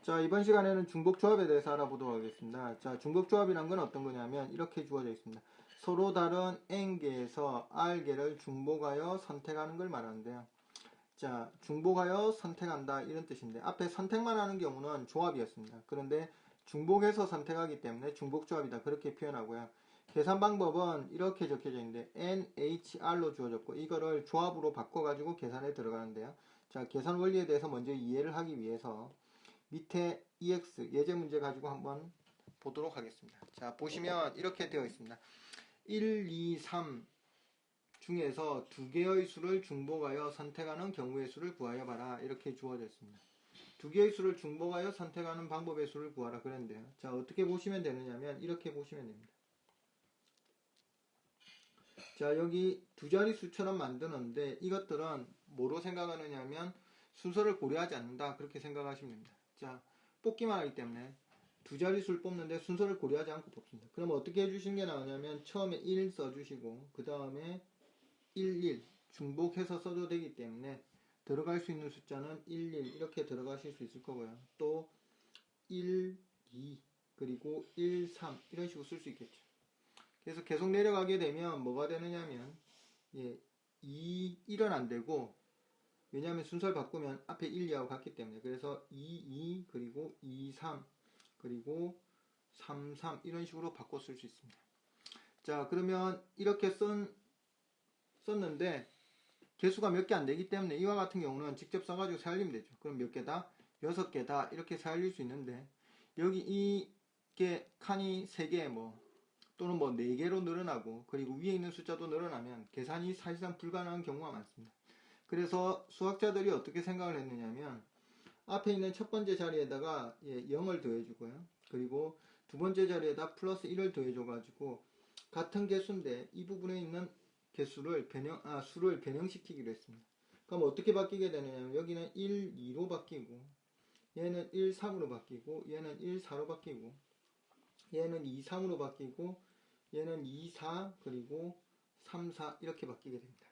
자, 이번 시간에는 중복조합에 대해서 알아보도록 하겠습니다. 자, 중복조합이란 건 어떤 거냐면 이렇게 주어져 있습니다. 서로 다른 n개에서 r개를 중복하여 선택하는 걸 말하는데요. 자, 중복하여 선택한다 이런 뜻인데 앞에 선택만 하는 경우는 조합이었습니다. 그런데 중복해서 선택하기 때문에 중복조합이다 그렇게 표현하고요. 계산 방법은 이렇게 적혀져 있는데 NHR로 주어졌고 이거를 조합으로 바꿔가지고 계산에 들어가는데요. 자, 계산 원리에 대해서 먼저 이해를 하기 위해서 밑에 EX 예제 문제 가지고 한번 보도록 하겠습니다. 자, 보시면 이렇게 되어 있습니다. 1, 2, 3 중에서 두 개의 수를 중복하여 선택하는 경우의 수를 구하여 봐라. 이렇게 주어져 있습니다. 두 개의 수를 중복하여 선택하는 방법의 수를 구하라 그랬는데요. 자, 어떻게 보시면 되느냐면 이렇게 보시면 됩니다. 자, 여기 두 자릿수처럼 만드는데 이것들은 뭐로 생각하느냐면 순서를 고려하지 않는다 그렇게 생각하시면 됩니다. 자, 뽑기만 하기 때문에 두 자릿수를 뽑는데 순서를 고려하지 않고 뽑습니다. 그럼 어떻게 해주시는 게 나오냐면 처음에 1 써주시고 그 다음에 11 중복해서 써도 되기 때문에 들어갈 수 있는 숫자는 11 이렇게 들어가실 수 있을 거고요. 또 1, 2 그리고 1, 3 이런 식으로 쓸 수 있겠죠. 그래서 계속 내려가게 되면 뭐가 되느냐면 1은 안 되고 왜냐하면 순서를 바꾸면 앞에 1, 2하고 같기 때문에 그래서 2, 2 그리고 2, 3 그리고 3, 3 이런 식으로 바꿔 쓸 수 있습니다. 자, 그러면 이렇게 썼는데 개수가 몇 개 안 되기 때문에 이와 같은 경우는 직접 써가지고 살리면 되죠. 그럼 몇 개다? 6개다 이렇게 살릴 수 있는데 여기 이게 칸이 3개 또는 4개로 늘어나고 그리고 위에 있는 숫자도 늘어나면 계산이 사실상 불가능한 경우가 많습니다. 그래서 수학자들이 어떻게 생각을 했느냐면 앞에 있는 첫 번째 자리에다가 0을 더해주고요. 그리고 두 번째 자리에다 플러스 1을 더해줘가지고 같은 개수인데 이 부분에 있는 개수를 수를 변형시키기로 했습니다. 그럼 어떻게 바뀌게 되느냐면 여기는 1, 2로 바뀌고 얘는 1, 3으로 바뀌고 얘는 1, 4로 바뀌고 얘는 2, 3으로 바뀌고 얘는 2, 4 그리고 3, 4 이렇게 바뀌게 됩니다.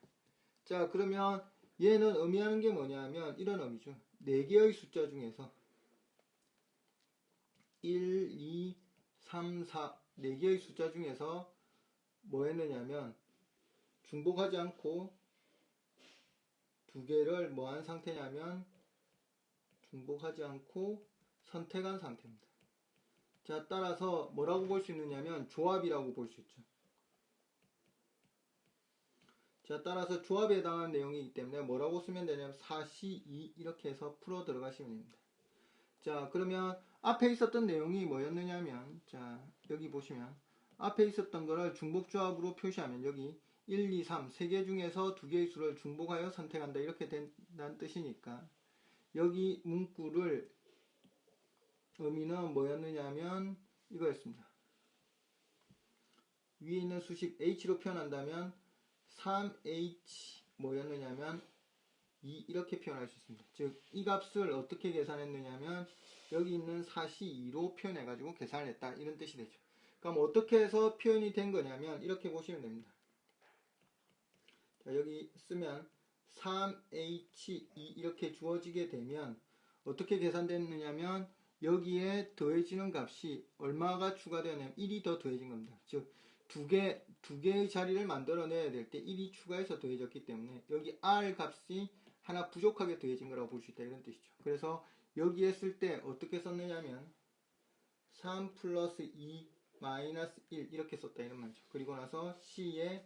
자, 그러면 얘는 의미하는 게 뭐냐면 이런 의미죠. 4개의 숫자 중에서 1, 2, 3, 4 4개의 숫자 중에서 뭐 했느냐면 중복하지 않고 두 개를 뭐 한 상태냐면 중복하지 않고 선택한 상태입니다. 자, 따라서 뭐라고 볼 수 있느냐면 조합이라고 볼 수 있죠. 자, 따라서 조합에 해당하는 내용이기 때문에 뭐라고 쓰면 되냐면 4C2 이렇게 해서 풀어 들어가시면 됩니다. 자, 그러면 앞에 있었던 내용이 뭐였느냐면 자, 여기 보시면 앞에 있었던 거를 중복조합으로 표시하면 여기 1, 2, 3 3개 중에서 2개의 수를 중복하여 선택한다 이렇게 된다는 뜻이니까 여기 문구를 의미는 뭐였느냐면 이거였습니다. 위에 있는 수식 h로 표현한다면 3h 뭐였느냐면 2 이렇게 표현할 수 있습니다. 즉 이 값을 어떻게 계산했느냐면 여기 있는 4C2로 표현해가지고 계산을 했다 이런 뜻이 되죠. 그럼 어떻게 해서 표현이 된 거냐면 이렇게 보시면 됩니다. 자, 여기 쓰면 3H2 이렇게 주어지게 되면 어떻게 계산됐느냐면 여기에 더해지는 값이 얼마가 추가되냐면 1이 더 더해진 겁니다. 즉 두 개의 자리를 만들어내야 될 때 1이 추가해서 더해졌기 때문에 여기 R 값이 하나 부족하게 더해진 거라고 볼 수 있다 이런 뜻이죠. 그래서 여기에 쓸 때 어떻게 썼느냐면 3 플러스 2 마이너스 1 이렇게 썼다 이런 말이죠. 그리고 나서 C에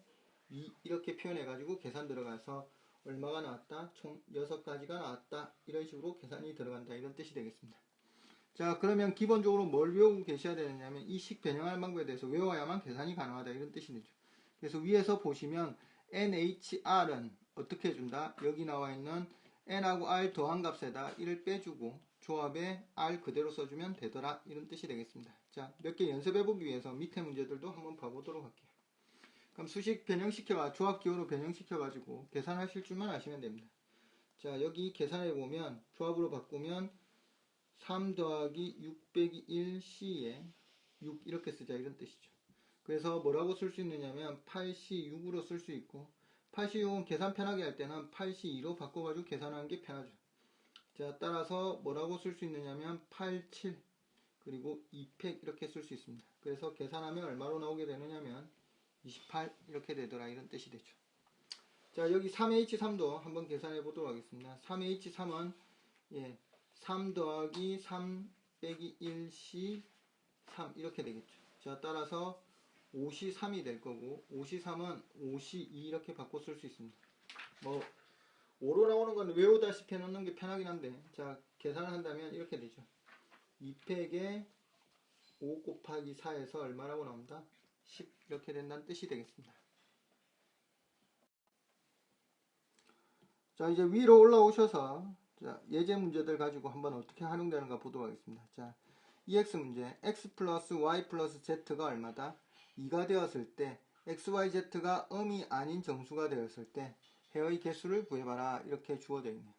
2 이렇게 표현해가지고 계산 들어가서 얼마가 나왔다? 총 6가지가 나왔다. 이런 식으로 계산이 들어간다 이런 뜻이 되겠습니다. 자, 그러면 기본적으로 뭘 외우고 계셔야 되느냐면 이 식 변형하는 방법에 대해서 외워야만 계산이 가능하다 이런 뜻이 되죠. 그래서 위에서 보시면 NHR은 어떻게 해준다? 여기 나와 있는 N하고 R 더한 값에다 1을 빼주고 조합에 R 그대로 써주면 되더라 이런 뜻이 되겠습니다. 자, 몇 개 연습해보기 위해서 밑에 문제들도 한번 봐보도록 할게요. 그럼 수식 조합 기호로 변형시켜가지고 계산하실 줄만 아시면 됩니다. 자, 여기 계산해보면 조합으로 바꾸면 3 더하기 6 빼기 1C에 6 이렇게 쓰자 이런 뜻이죠. 그래서 뭐라고 쓸 수 있느냐면 8C6으로 쓸 수 있고 8C6은 계산 편하게 할 때는 8C2로 바꿔가지고 계산하는 게 편하죠. 자, 따라서 뭐라고 쓸 수 있느냐면 87 그리고 2팩 이렇게 쓸 수 있습니다. 그래서 계산하면 얼마로 나오게 되느냐면 28 이렇게 되더라 이런 뜻이 되죠. 자, 여기 3H3도 한번 계산해 보도록 하겠습니다. 3H3은 3 더하기 3 빼기 1C 3 이렇게 되겠죠. 자, 따라서 5C 3이 될 거고 5C 3은 5C 2 이렇게 바꿔 쓸 수 있습니다. 뭐 5로 나오는 건 외우다시피 해놓는 게 편하긴 한데, 자, 계산을 한다면 이렇게 되죠. 2팩에 5 곱하기 4에서 얼마라고 나옵니다? 10 이렇게 된다는 뜻이 되겠습니다. 자, 이제 위로 올라오셔서 자, 예제 문제들 가지고 한번 어떻게 활용되는가 보도록 하겠습니다. 자, EX 문제, x 플러스 y 플러스 z가 얼마다? 2가 되었을 때 x, y, z가 음이 아닌 정수가 되었을 때 해의 개수를 구해봐라 이렇게 주어져 있네요.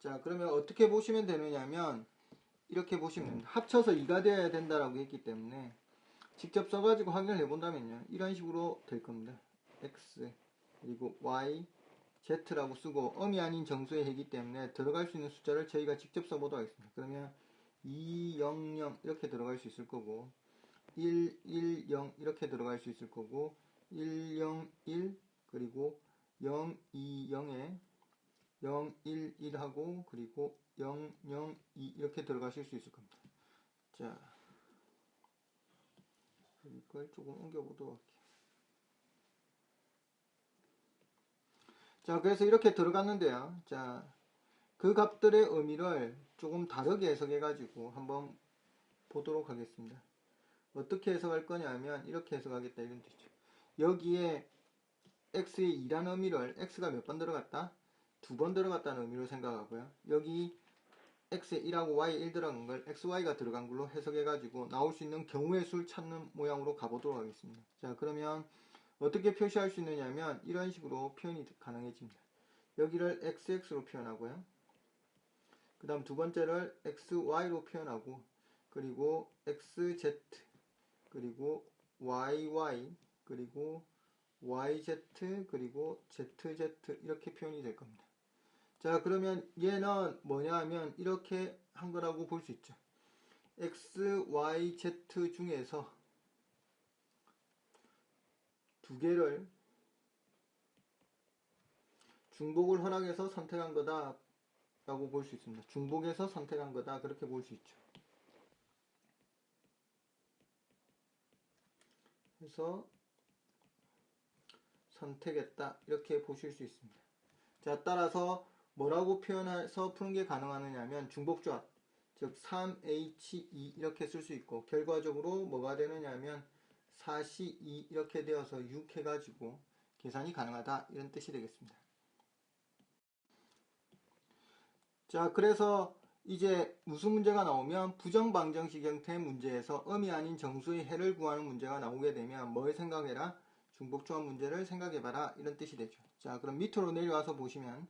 자, 그러면 어떻게 보시면 되느냐면 이렇게 보시면 됩니다. 합쳐서 2가 되어야 된다라고 했기 때문에 직접 써가지고 확인을 해본다면요, 이런 식으로 될 겁니다. x 그리고 y z라고 쓰고 음이 아닌 정수의 해이기 때문에 들어갈 수 있는 숫자를 저희가 직접 써보도록 하겠습니다. 그러면 2, 0, 0 이렇게 들어갈 수 있을 거고 1, 1, 0 이렇게 들어갈 수 있을 거고 1, 0, 1 그리고 0, 2, 0에 0, 1, 1하고 그리고 0, 0, 2 이렇게 들어가실 수 있을 겁니다. 자, 이걸 조금 옮겨보도록 할게요. 자, 그래서 이렇게 들어갔는데요. 자, 그 값들의 의미를 조금 다르게 해석해가지고 한번 보도록 하겠습니다. 어떻게 해석할 거냐면 이렇게 해석하겠다 이런 뜻이죠. 여기에 x의 2라는 의미를 x가 몇 번 들어갔다? 2번 들어갔다는 의미로 생각하고요. 여기 x에 1하고 y에 1 들어간 걸 xy가 들어간 걸로 해석해가지고 나올 수 있는 경우의 수를 찾는 모양으로 가보도록 하겠습니다. 자, 그러면 어떻게 표시할 수 있느냐면 이런 식으로 표현이 가능해집니다. 여기를 xx로 표현하고요. 그 다음 두 번째를 xy로 표현하고 그리고 xz 그리고 yy 그리고 yz 그리고 zz 이렇게 표현이 될 겁니다. 자, 그러면 얘는 뭐냐 하면 이렇게 한 거라고 볼 수 있죠. x, y, z 중에서 두 개를 중복을 허락해서 선택한 거다 라고 볼 수 있습니다. 중복해서 선택한 거다 그렇게 볼 수 있죠. 그래서 선택했다 이렇게 보실 수 있습니다. 자, 따라서 뭐라고 표현해서 푸는 게 가능하느냐면 중복조합, 즉 3H2 이렇게 쓸 수 있고 결과적으로 뭐가 되느냐면 4C2 이렇게 되어서 6 해가지고 계산이 가능하다 이런 뜻이 되겠습니다. 자, 그래서 이제 무슨 문제가 나오면 부정방정식 형태의 문제에서 음이 아닌 정수의 해를 구하는 문제가 나오게 되면 뭘 생각해라? 중복조합 문제를 생각해봐라 이런 뜻이 되죠. 자, 그럼 밑으로 내려와서 보시면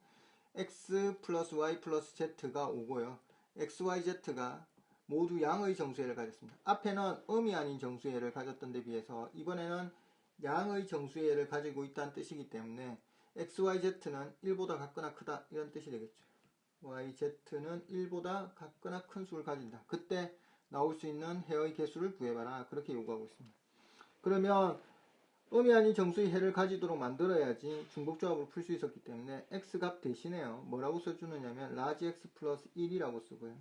x 플러스 y 플러스 z가 오고요. x, y, z가 모두 양의 정수해를 가졌습니다. 앞에는 음이 아닌 정수해를 가졌던 데 비해서 이번에는 양의 정수해를 가지고 있다는 뜻이기 때문에 x, y, z는 1보다 같거나 크다 이런 뜻이 되겠죠. y, z는 1보다 같거나 큰 수를 가진다. 그때 나올 수 있는 해의 개수를 구해봐라 그렇게 요구하고 있습니다. 그러면 음이 아닌 정수의 해를 가지도록 만들어야지 중복조합으로 풀 수 있었기 때문에 x값 대신에요. 뭐라고 써주느냐면 large x 플러스 1이라고 쓰고요.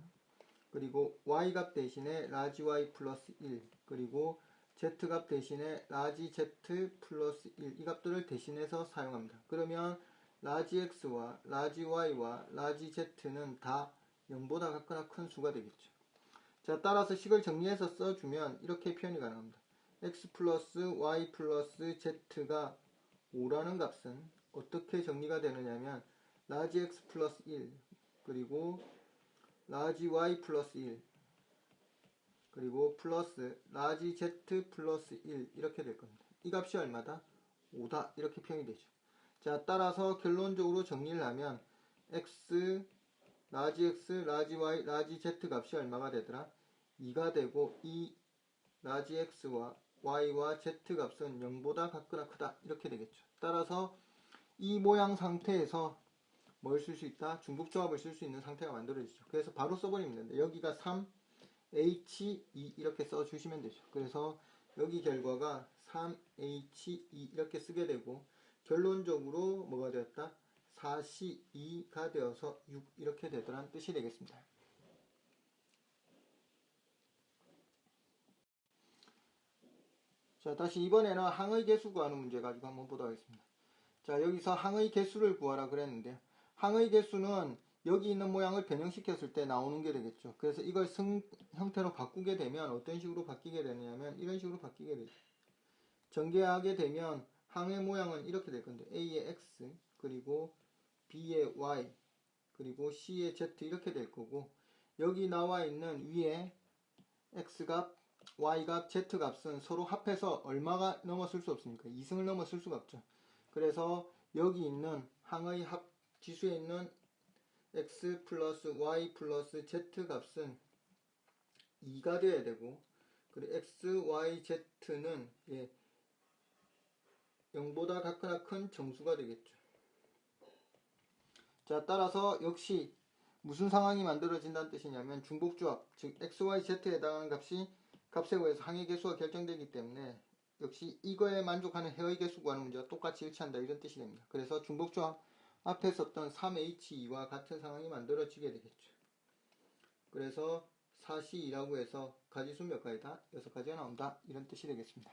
그리고 y값 대신에 large y 플러스 1 그리고 z값 대신에 large z 플러스 1 이 값들을 대신해서 사용합니다. 그러면 large x와 large y와 large z는 다 0보다 같거나 큰 수가 되겠죠. 자, 따라서 식을 정리해서 써주면 이렇게 표현이 가능합니다. x 플러스 y 플러스 z가 5라는 값은 어떻게 정리가 되느냐면 large x 플러스 1 그리고 large y 플러스 1 그리고 플러스 large z 플러스 1 이렇게 될 겁니다. 이 값이 얼마다? 5다 이렇게 표현이 되죠. 자, 따라서 결론적으로 정리를 하면 x, large x, large y, large z 값이 얼마가 되더라? 2가 되고 이 large x와 y와 z 값은 0보다 같거나 크다 이렇게 되겠죠. 따라서 이 모양 상태에서 뭘 쓸 수 있다? 중복조합을 쓸 수 있는 상태가 만들어지죠. 그래서 바로 써버리면 되는데 여기가 3H2 이렇게 써주시면 되죠. 그래서 여기 결과가 3H2 이렇게 쓰게 되고 결론적으로 뭐가 되었다? 4C2가 되어서 6 이렇게 되더란 뜻이 되겠습니다. 자, 다시 이번에는 항의 개수 구하는 문제 가지고 한번 보도록 하겠습니다. 자, 여기서 항의 개수를 구하라 그랬는데요. 항의 개수는 여기 있는 모양을 변형시켰을 때 나오는 게 되겠죠. 그래서 이걸 형태로 바꾸게 되면 어떤 식으로 바뀌게 되냐면 이런 식으로 바뀌게 되죠. 전개하게 되면 항의 모양은 이렇게 될 건데 A의 X 그리고 B의 Y 그리고 C의 Z 이렇게 될 거고 여기 나와 있는 위에 X값, Y값, Z값은 서로 합해서 얼마가 넘어설 수 없습니까? 2승을 넘어설 수가 없죠. 그래서 여기 있는 항의 합 지수에 있는 X 플러스 Y 플러스 Z 값은 2가 되어야 되고 그리고 X, Y, Z는 0보다 같거나 큰 정수가 되겠죠. 자, 따라서 역시 무슨 상황이 만들어진다는 뜻이냐면 중복조합, 즉 X, Y, Z에 해당하는 값이 값에 의해서 항의 개수가 결정되기 때문에 역시 이거에 만족하는 해의 개수 구하는 문제와 똑같이 일치한다 이런 뜻이 됩니다. 그래서 중복조합 앞에 썼던 3H2와 같은 상황이 만들어지게 되겠죠. 그래서 4C2라고 해서 가지수 몇 가지다? 6가지가 나온다 이런 뜻이 되겠습니다.